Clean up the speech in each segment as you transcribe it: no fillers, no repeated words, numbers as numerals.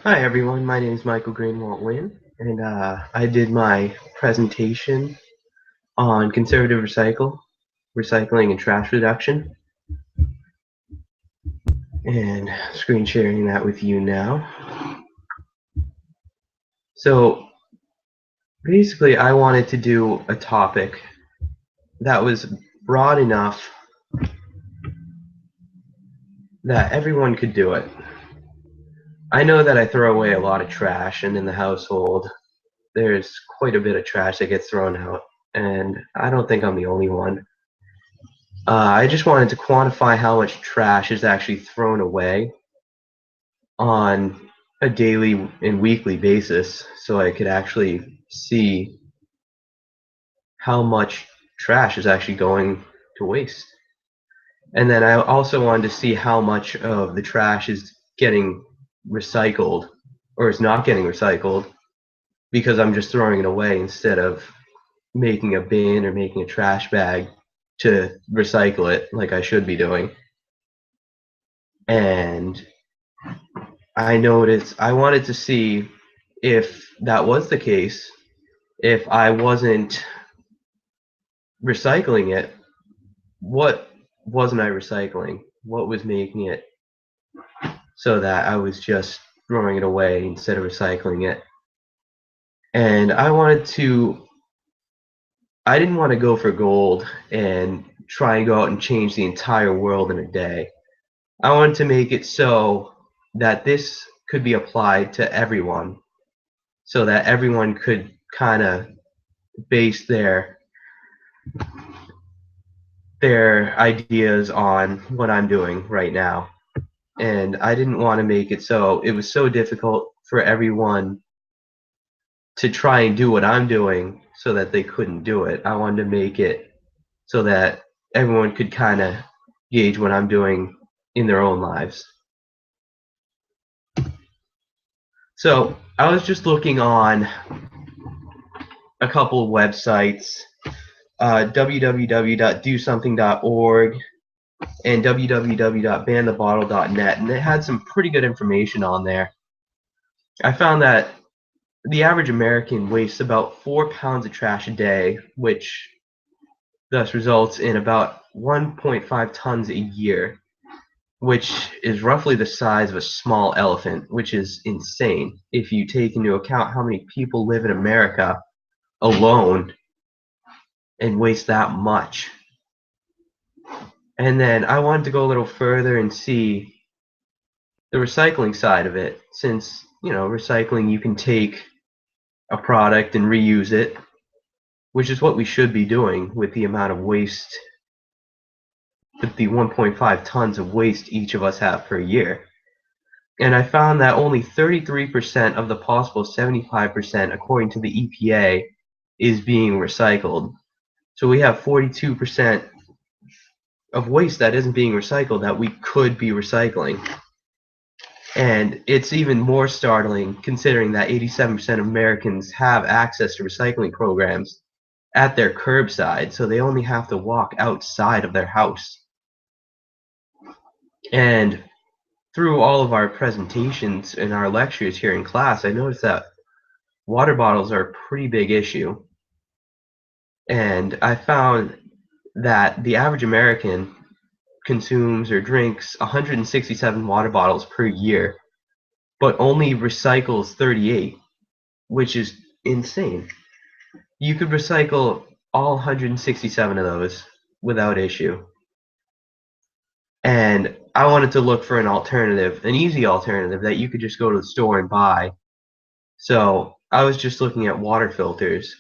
Hi everyone, my name is Michael Greenawalt-Nguyen, and I did my presentation on conservative recycling and trash reduction, and screen sharing that with you now. So basically I wanted to do a topic that was broad enough that everyone could do it. I know that I throw away a lot of trash, and in the household there's quite a bit of trash that gets thrown out, and I don't think I'm the only one. I just wanted to quantify how much trash is actually thrown away on a daily and weekly basis so I could actually see how much trash is actually going to waste. And then I also wanted to see how much of the trash is getting recycled or is not getting recycled because I'm just throwing it away instead of making a bin or making a trash bag to recycle it like I should be doing. And I wanted to see if that was the case, if I wasn't recycling it, what wasn't I recycling? What was making it so that I was just throwing it away instead of recycling it? And I didn't want to go for gold and try and go out and change the entire world in a day. I wanted to make it so that this could be applied to everyone, so that everyone could kind of base their ideas on what I'm doing right now. And I didn't want to make it so it was so difficult for everyone to try and do what I'm doing so that they couldn't do it. I wanted to make it so that everyone could kind of gauge what I'm doing in their own lives. So I was just looking on a couple of websites, www.dosomething.org and www.banthebottle.net, and it had some pretty good information on there. I found that the average American wastes about 4 pounds of trash a day, which thus results in about 1.5 tons a year, which is roughly the size of a small elephant, which is insane if you take into account how many people live in America alone and waste that much. And then I wanted to go a little further and see the recycling side of it, since, recycling, you can take a product and reuse it, which is what we should be doing with the amount of waste, with the 1.5 tons of waste each of us have per year. And I found that only 33% of the possible 75%, according to the EPA, is being recycled. So we have 42% of waste that isn't being recycled that we could be recycling. And it's even more startling considering that 87% of Americans have access to recycling programs at their curbside, so they only have to walk outside of their house. And through all of our presentations and our lectures here in class, I noticed that water bottles are a pretty big issue. And I found that the average American consumes or drinks 167 water bottles per year, but only recycles 38, which is insane. You could recycle all 167 of those without issue. And I wanted to look for an alternative, an easy alternative that you could just go to the store and buy. So I was just looking at water filters.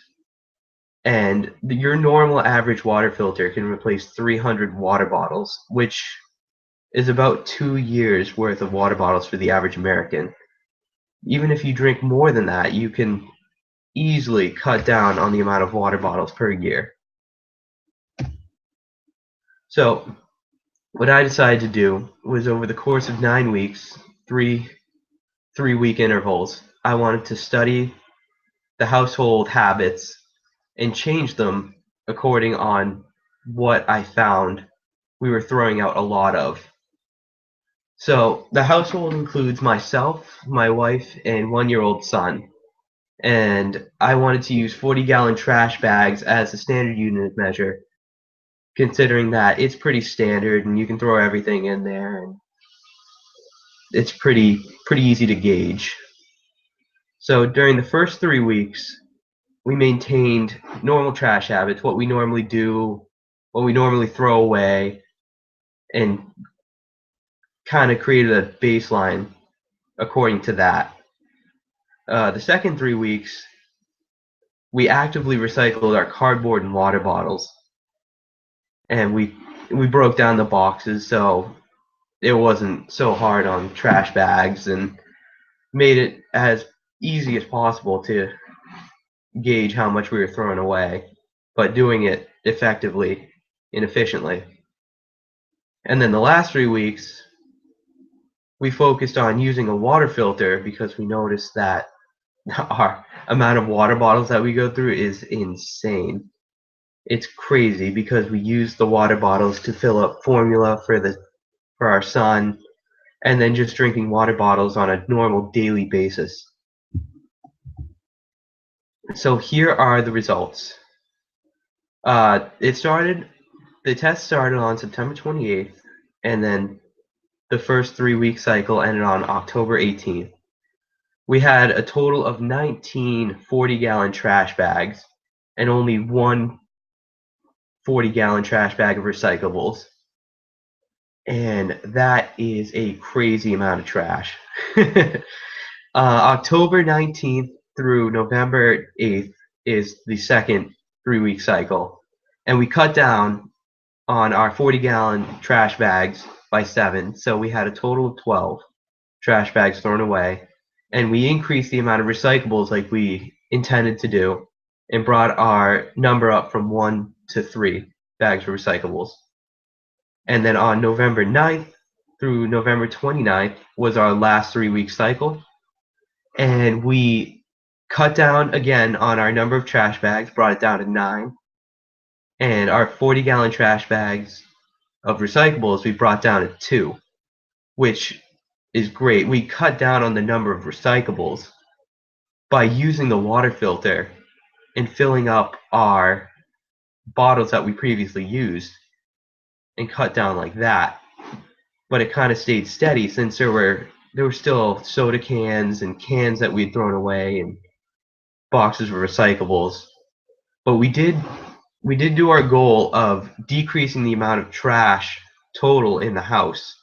And your normal average water filter can replace 300 water bottles, which is about 2 years worth of water bottles for the average American. Even if you drink more than that, you can easily cut down on the amount of water bottles per year. So what I decided to do was, over the course of 9 weeks, three-week intervals, I wanted to study the household habits and change them according on what I found we were throwing out a lot of. So the household includes myself, my wife, and 1-year-old son. And I wanted to use 40-gallon trash bags as a standard unit of measure, considering that it's pretty standard and you can throw everything in there and it's pretty easy to gauge. So during the first 3 weeks, we maintained normal trash habits, what we normally do, what we normally throw away, and kind of created a baseline according to that. The second 3 weeks, we actively recycled our cardboard and water bottles, and we broke down the boxes so it wasn't so hard on trash bags and made it as easy as possible to gauge how much we were throwing away, but doing it effectively and efficiently. And then the last 3 weeks, we focused on using a water filter because we noticed that our amount of water bottles that we go through is insane. It's crazy because we use the water bottles to fill up formula for our son, and then just drinking water bottles on a normal daily basis. So here are the results. The test started on September 28th, and then the first 3 week cycle ended on October 18th. We had a total of 19 40-gallon trash bags and only one 40-gallon trash bag of recyclables. And that is a crazy amount of trash. October 19th through November 8th is the second 3 week cycle. And we cut down on our 40-gallon trash bags by 7. So we had a total of 12 trash bags thrown away. And we increased the amount of recyclables like we intended to do and brought our number up from 1 to 3 bags of recyclables. And then on November 9th through November 29th was our last 3 week cycle. And we cut down again on our number of trash bags, brought it down to 9. And our 40-gallon trash bags of recyclables we brought down to 2, which is great. We cut down on the number of recyclables by using the water filter and filling up our bottles that we previously used and cut down like that. But it kind of stayed steady since there were still soda cans and cans that we'd thrown away and boxes of recyclables. But we did do our goal of decreasing the amount of trash total in the house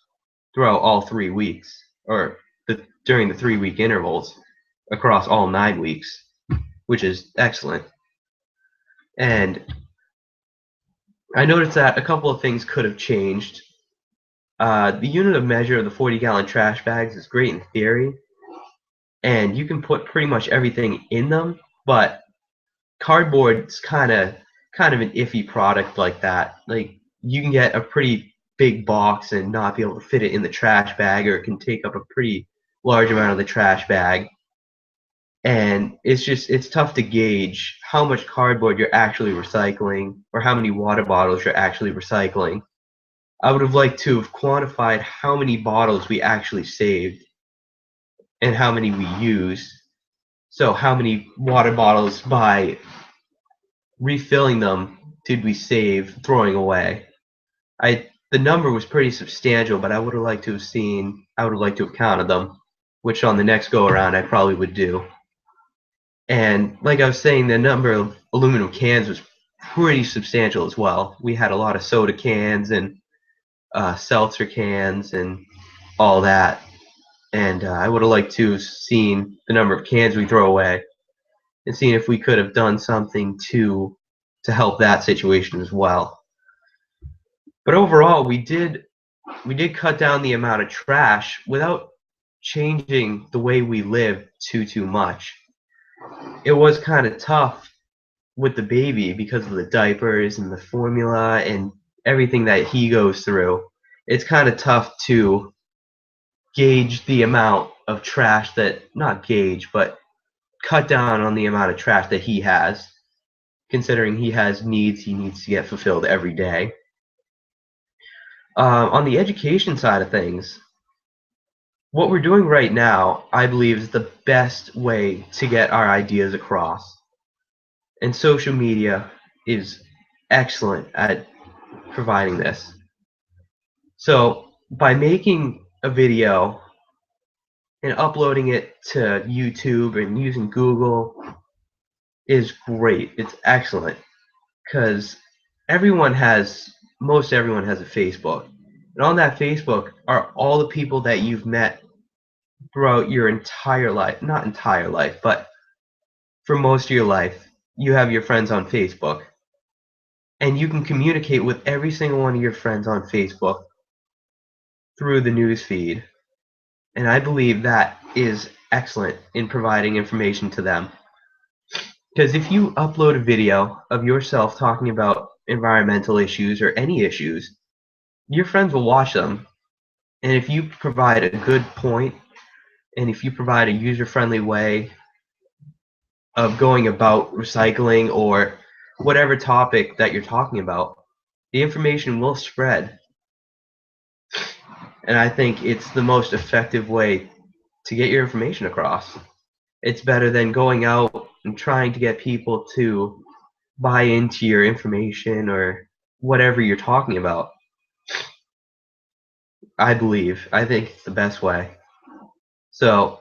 throughout all 3 weeks, or during the 3 week intervals across all 9 weeks, which is excellent. And I noticed that a couple of things could have changed. The unit of measure of the 40-gallon trash bags is great in theory, and you can put pretty much everything in them, but cardboard's kind of an iffy product like that. Like, you can get a pretty big box and not be able to fit it in the trash bag, or it can take up a pretty large amount of the trash bag. And it's tough to gauge how much cardboard you're actually recycling or how many water bottles you're actually recycling. I would have liked to have quantified how many bottles we actually saved and how many we used. So how many water bottles by refilling them did we save throwing away? The number was pretty substantial, but I would have liked to have counted them, which on the next go around I probably would do. And like I was saying, the number of aluminum cans was pretty substantial as well. We had a lot of soda cans and seltzer cans and all that. And I would have liked to have seen the number of cans we throw away and seen if we could have done something to help that situation as well. But overall, we did cut down the amount of trash without changing the way we live too much. It was kind of tough with the baby because of the diapers and the formula and everything that he goes through. It's kind of tough to gauge the amount of trash not gauge, but cut down on the amount of trash that he has, considering he has needs he needs to get fulfilled every day. On the education side of things, What we're doing right now, I believe, is the best way to get our ideas across. And social media is excellent at providing this. So by making a video and uploading it to YouTube and using Google is great. It's excellent because most everyone has a Facebook. And on that Facebook are all the people that you've met throughout your entire life. Not entire life, but for most of your life, you have your friends on Facebook. And you can communicate with every single one of your friends on Facebook through the news feed. And I believe that is excellent in providing information to them. Because if you upload a video of yourself talking about environmental issues or any issues, your friends will watch them. And if you provide a good point, and if you provide a user-friendly way of going about recycling or whatever topic that you're talking about, the information will spread. And I think it's the most effective way to get your information across. It's better than going out and trying to get people to buy into your information or whatever you're talking about. I think it's the best way. So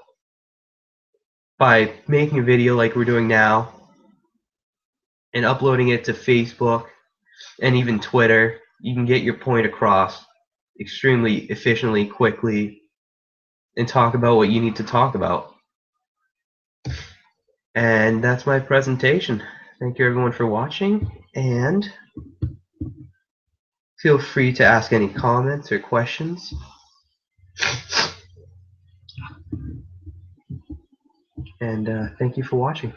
by making a video like we're doing now and uploading it to Facebook and even Twitter, you can get your point across extremely efficiently, quickly, and talk about what you need to talk about. And that's my presentation. Thank you everyone for watching, and feel free to ask any comments or questions. And thank you for watching.